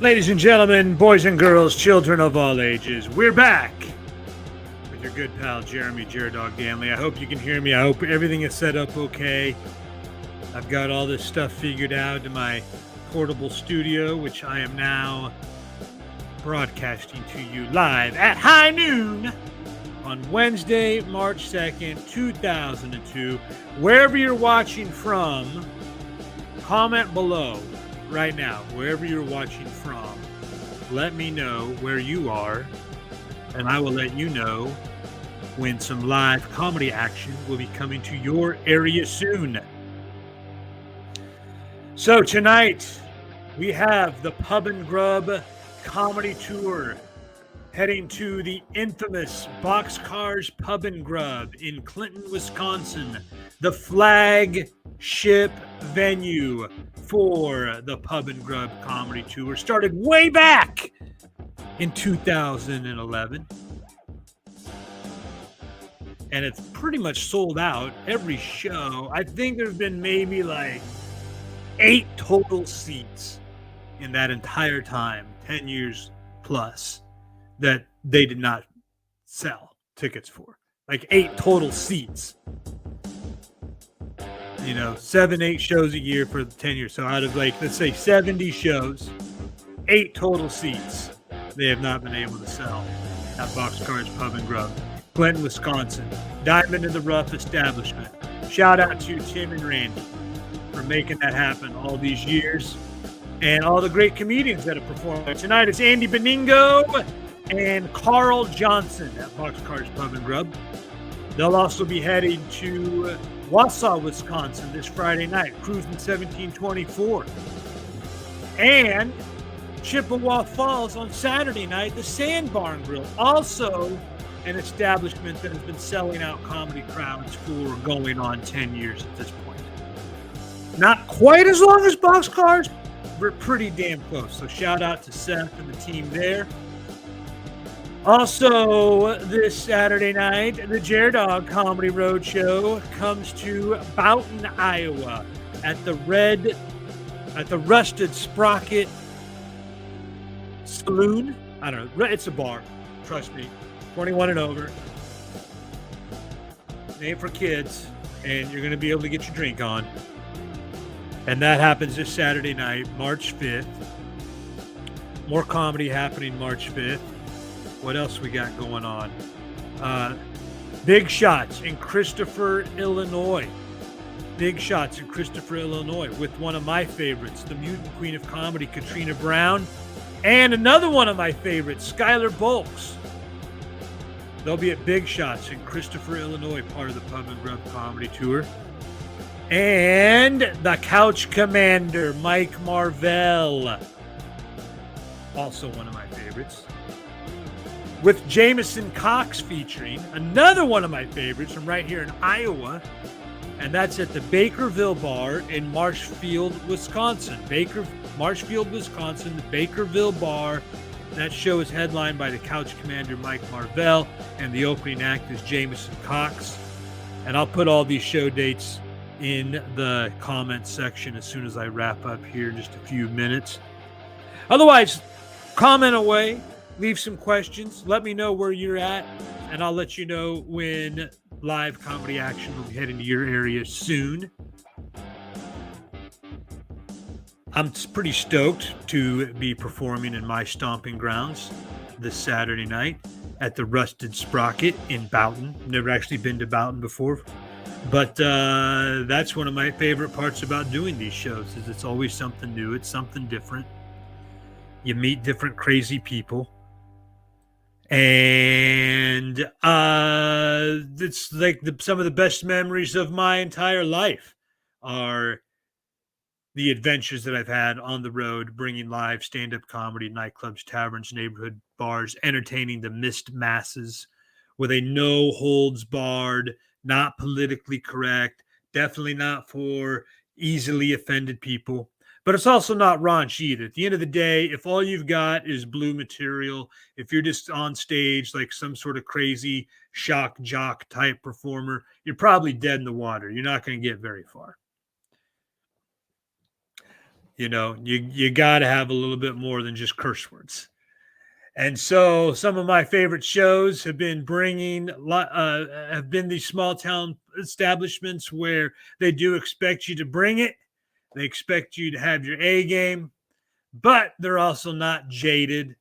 Ladies and gentlemen, boys and girls, children of all ages, we're back with your good pal, Jeremy Dog Danley. I hope you can hear me. I hope everything is set up okay. I've got all this stuff figured out in my portable studio, which I am now broadcasting to you live at high noon on Wednesday, March 2nd, 2002. Wherever you're watching from, comment below. Right now, wherever you're watching from, let me know where you are, and I will let you know when some live comedy action will be coming to your area soon. So tonight, we have the Pub and Grub Comedy Tour heading to the infamous Boxcars Pub and Grub in Clinton, Wisconsin, the flagship venue for the Pub and Grub Comedy Tour. Started way back in 2011. And it's pretty much sold out every show. I think there's been maybe like 8 total seats in that entire time, 10 years plus, that they did not sell tickets for. Like 8 total seats. 7, 8 shows a year for 10 years. So out of let's say 70 shows, 8 total seats they have not been able to sell at Boxcars Pub and Grub, Clinton, Wisconsin. Diamond in the Rough establishment. Shout out to Tim and Randy for making that happen all these years, and all the great comedians that have performed. Tonight it's Andy Beningo and Carl Johnson at Boxcars Pub and Grub. They'll also be heading to Wausau, Wisconsin this Friday night, Cruising 1724. And Chippewa Falls on Saturday night, the Sandbarn Grill. Also an establishment that has been selling out comedy crowds for going on 10 years at this point. Not quite as long as Boxcars, but pretty damn close. So shout out to Seth and the team there. Also, this Saturday night, the Dog Comedy Roadshow comes to Boughton, Iowa, at the Rusted Sprocket Saloon. I don't know. It's a bar. Trust me. 21 and over. Name for kids, and you're going to be able to get your drink on. And that happens this Saturday night, March 5th. More comedy happening March 5th. What else we got going on? Big Shots in Christopher, Illinois. Big Shots in Christopher, Illinois, with one of my favorites, the mutant queen of comedy, Katrina Brown, and another one of my favorites, Skylar Bolks. They'll be at Big Shots in Christopher, Illinois, part of the Pub and Grub Comedy Tour. And the Couch Commander, Mike Marvell, also one of my favorites, with Jameson Cox featuring another one of my favorites from right here in Iowa, and that's at the Bakerville Bar in Marshfield, Wisconsin. Marshfield, Wisconsin, the Bakerville Bar. That show is headlined by the Couch Commander, Mike Marvell, and the opening act is Jameson Cox. And I'll put all these show dates in the comments section as soon as I wrap up here in just a few minutes. Otherwise, comment away. Leave some questions. Let me know where you're at, and I'll let you know when live comedy action will be heading to your area soon. I'm pretty stoked to be performing in my stomping grounds this Saturday night at the Rusted Sprocket in Boughton. Never actually been to Boughton before, but that's one of my favorite parts about doing these shows is it's always something new. It's something different. You meet different crazy people. And it's like some of the best memories of my entire life are the adventures that I've had on the road, bringing live stand-up comedy, nightclubs, taverns, neighborhood bars, entertaining the missed masses with a no-holds-barred, not politically correct, definitely not for easily offended people. But it's also not raunchy either. At the end of the day, if all you've got is blue material, if you're just on stage like some sort of crazy shock jock type performer, you're probably dead in the water. You're not going to get very far. You got to have a little bit more than just curse words. And so some of my favorite shows have been have been these small town establishments where they do expect you to bring it. They expect you to have your A game, but they're also not jaded.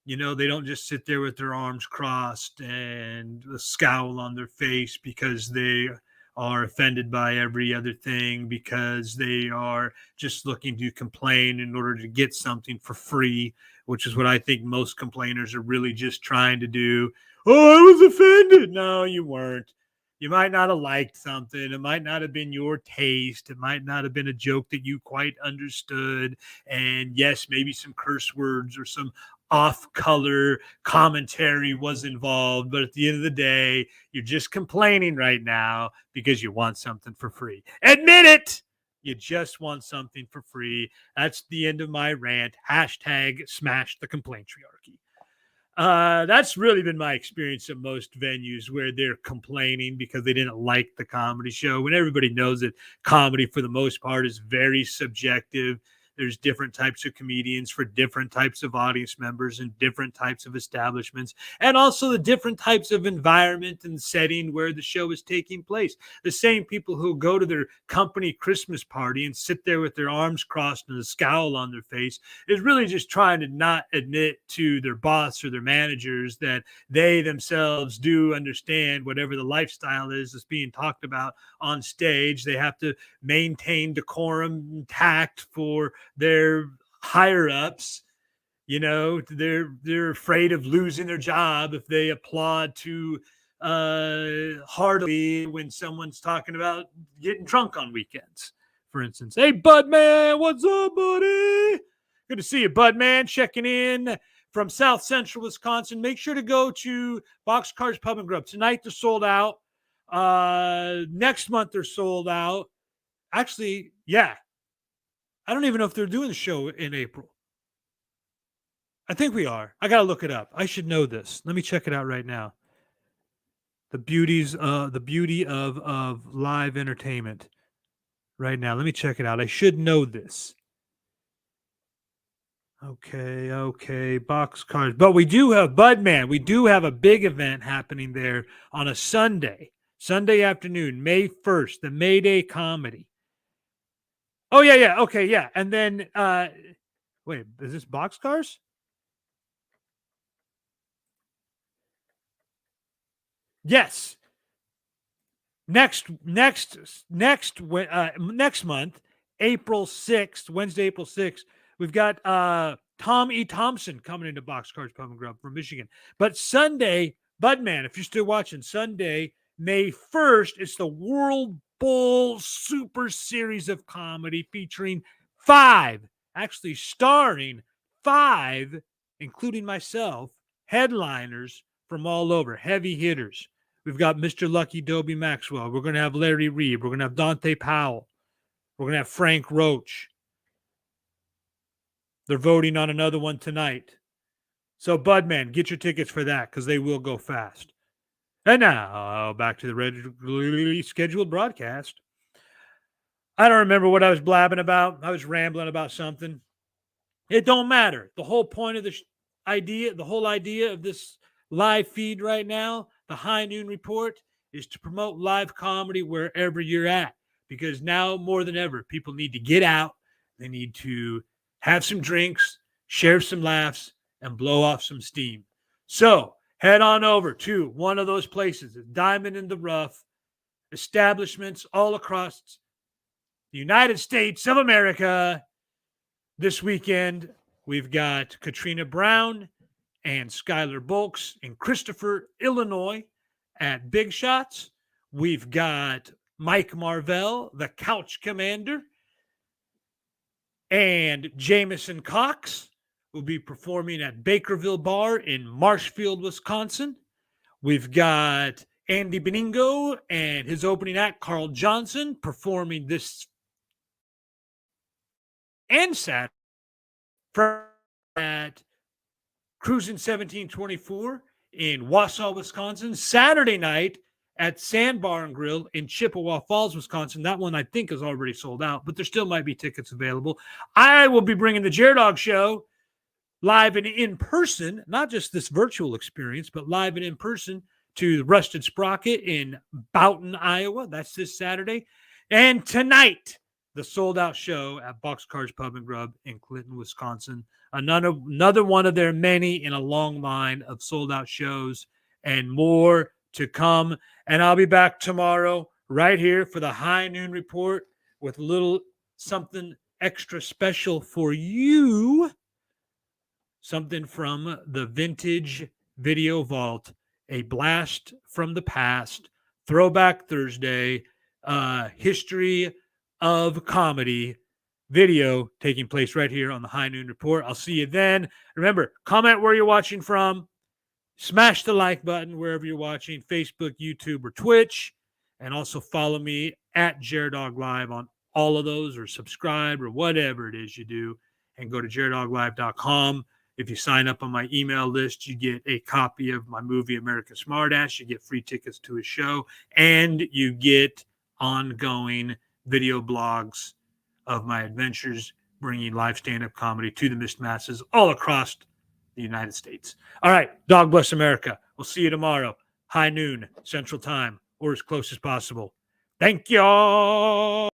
They don't just sit there with their arms crossed and a scowl on their face because they are offended by every other thing, because they are just looking to complain in order to get something for free, which is what I think most complainers are really just trying to do. Oh, I was offended. No, you weren't. You might not have liked something. It might not have been your taste. It might not have been a joke that you quite understood. And yes, maybe some curse words or some off-color commentary was involved, but at the end of the day, you're just complaining right now because you want something for free. Admit it. You just want something for free. That's the end of my rant. Hashtag smash the complaintriarchy. That's really been my experience at most venues where they're complaining because they didn't like the comedy show, when everybody knows that comedy for the most part is very subjective. There's different types of comedians for different types of audience members and different types of establishments, and also the different types of environment and setting where the show is taking place. The same people who go to their company Christmas party and sit there with their arms crossed and a scowl on their face is really just trying to not admit to their boss or their managers that they themselves do understand whatever the lifestyle is that's being talked about on stage. They have to maintain decorum and tact for their higher ups. They're afraid of losing their job if they applaud too heartily when someone's talking about getting drunk on weekends, for instance. Hey, Bud Man, what's up, buddy? Good to see you, Bud Man, checking in from South Central Wisconsin. Make sure to go to Boxcars Pub and Grub. Tonight they're sold out. Next month they're sold out. Actually, yeah. I don't even know if they're doing the show in April. I think we are. I got to look it up. I should know this. Let me check it out right now. The beauty of live entertainment right now. Let me check it out. I should know this. Okay. Boxcars. But we do have Budman. We do have a big event happening there on a Sunday afternoon, May 1st, the May Day comedy. Oh, yeah. Okay, yeah. And then, wait, is this Boxcars? Yes. Next month, April 6th, Wednesday, April 6th, we've got Tom E. Thompson coming into Boxcars Pub and Grub from Michigan. But Sunday, Budman, if you're still watching, Sunday, May 1st, it's the World Bowl Super Series of Comedy featuring starring 5, including myself, headliners from all over, heavy hitters. We've got Mr. Lucky Dobie Maxwell. We're going to have Larry Reed. We're going to have Dante Powell. We're going to have Frank Roach. They're voting on another one tonight. So, Budman, get your tickets for that because they will go fast. And now, back to the regularly scheduled broadcast. I don't remember what I was blabbing about. I was rambling about something. It don't matter. The whole point of the whole idea of this live feed right now, the High Noon Report, is to promote live comedy wherever you're at. Because now more than ever, people need to get out. They need to have some drinks, share some laughs, and blow off some steam. So head on over to one of those places, Diamond in the Rough, establishments all across the United States of America. This weekend, we've got Katrina Brown and Skylar Bulks in Christopher, Illinois at Big Shots. We've got Mike Marvell, the Couch Commander, and Jameson Cox will be performing at Bakerville Bar in Marshfield, Wisconsin. We've got Andy Beningo and his opening act, Carl Johnson, performing this and Saturday at Cruising 1724 in Wausau, Wisconsin. Saturday night at Sandbar and Grill in Chippewa Falls, Wisconsin. That one I think is already sold out, but there still might be tickets available. I will be bringing the Jer Dog Show live and in person, not just this virtual experience, but live and in person to the Rusted Sprocket in Boughton, Iowa. That's this Saturday. And tonight, the sold-out show at Boxcars Pub and Grub in Clinton, Wisconsin. Another one of their many in a long line of sold-out shows and more to come. And I'll be back tomorrow right here for the High Noon Report with a little something extra special for you. Something from the Vintage Video Vault, a blast from the past, Throwback Thursday, history of comedy video taking place right here on the High Noon Report. I'll see you then. Remember, comment where you're watching from. Smash the like button wherever you're watching, Facebook, YouTube, or Twitch. And also follow me at Jerdog Live on all of those, or subscribe, or whatever it is you do. And go to jerdoglive.com. If you sign up on my email list, you get a copy of my movie, American Smartass. You get free tickets to a show. And you get ongoing video blogs of my adventures bringing live stand-up comedy to the missed masses all across the United States. All right. Dog bless America. We'll see you tomorrow. High noon, Central Time, or as close as possible. Thank you.